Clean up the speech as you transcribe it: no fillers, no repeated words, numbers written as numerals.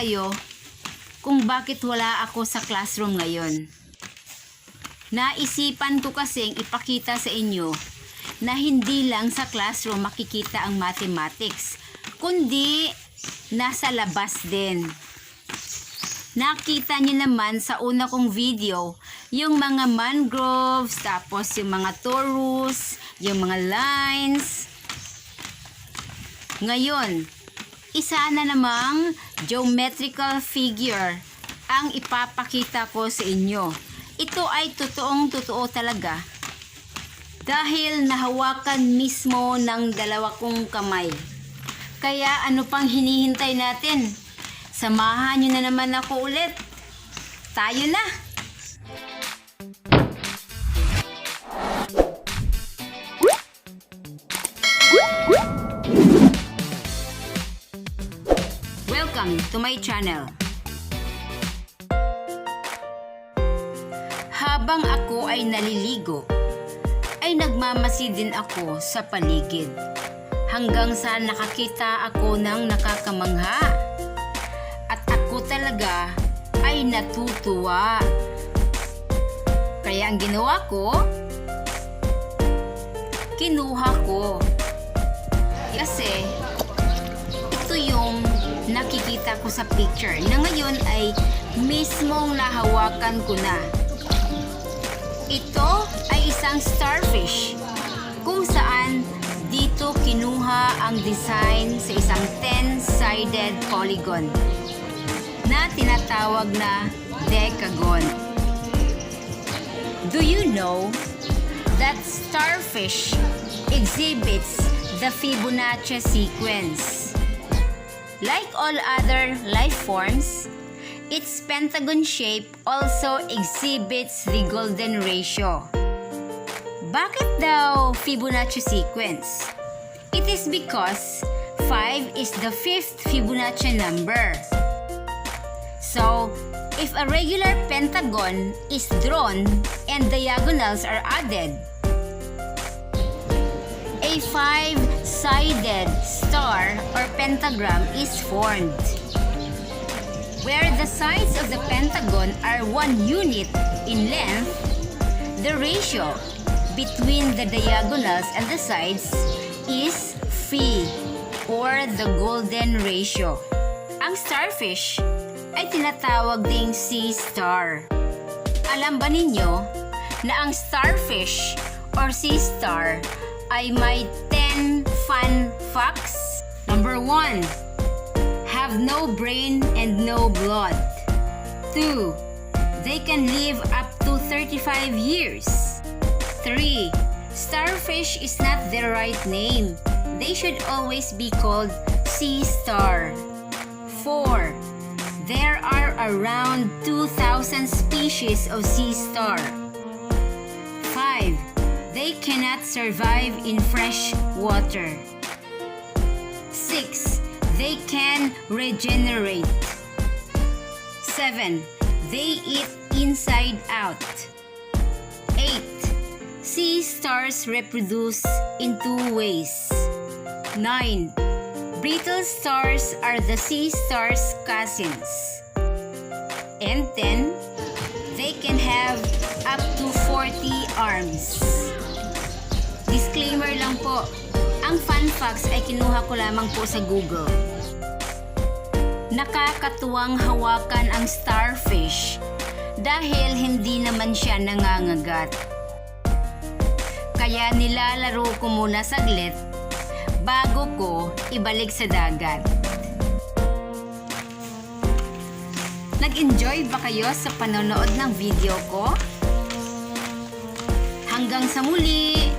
kayo kung bakit wala ako sa classroom ngayon. Naisipan ko kasing ipakita sa inyo na hindi lang sa classroom makikita ang mathematics, kundi nasa labas din. Nakita niyo naman sa una kong video yung mga mangroves, tapos yung mga torus, yung mga lines. Ngayon, isa na namang geometrical figure ang ipapakita ko sa inyo. Ito ay totoong-totoo talaga dahil nahawakan mismo ng dalawa kong kamay. Kaya ano pang hinihintay natin? Samahan nyo na naman ako ulit. Tayo na! Welcome to my channel. Habang ako ay naliligo, ay nagmamasid din ako sa paligid. Hanggang sa nakakita ako ng nakakamangha. At ako talaga ay natutuwa. Kaya ang ginawa ko, kinuha ko. Kasi ito yung nakikita ko sa picture na ngayon ay mismong nahawakan ko na. Ito ay isang starfish kung saan dito kinuha ang design sa isang 10-sided polygon na tinatawag na decagon. Do you know that starfish exhibits the Fibonacci sequence? Like all other life forms, its pentagon shape also exhibits the golden ratio. Bakit daw Fibonacci sequence? It is because 5 is the 5th Fibonacci number. So, if a regular pentagon is drawn and diagonals are added, a 5-sided star or pentagram is formed, where the sides of the pentagon are 1 unit in length. The ratio between the diagonals and the sides is phi, or the golden ratio. Ang starfish ay tinatawag ding sea star. Alam ba ninyo na ang starfish or sea star ay may 10 fun facts? Number 1, have no brain and no blood. 2, they can live up to 35 years. 3, starfish is not their right name. They should always be called sea star. 4, there are around 2,000 species of sea star. 5, they cannot survive in fresh water. 6, they can regenerate. 7, they eat inside out. 8, sea stars reproduce in 2 ways. 9, brittle stars are the sea stars' cousins. And 10, they can have up to 40 arms. Disclaimer lang po, ang fun facts ay kinuha ko lamang po sa Google. Nakakatuwang hawakan ang starfish dahil hindi naman siya nangangagat. Kaya nilalaro ko muna saglit bago ko ibalik sa dagat. Nag-enjoy ba kayo sa panonood ng video ko? Hanggang sa muli!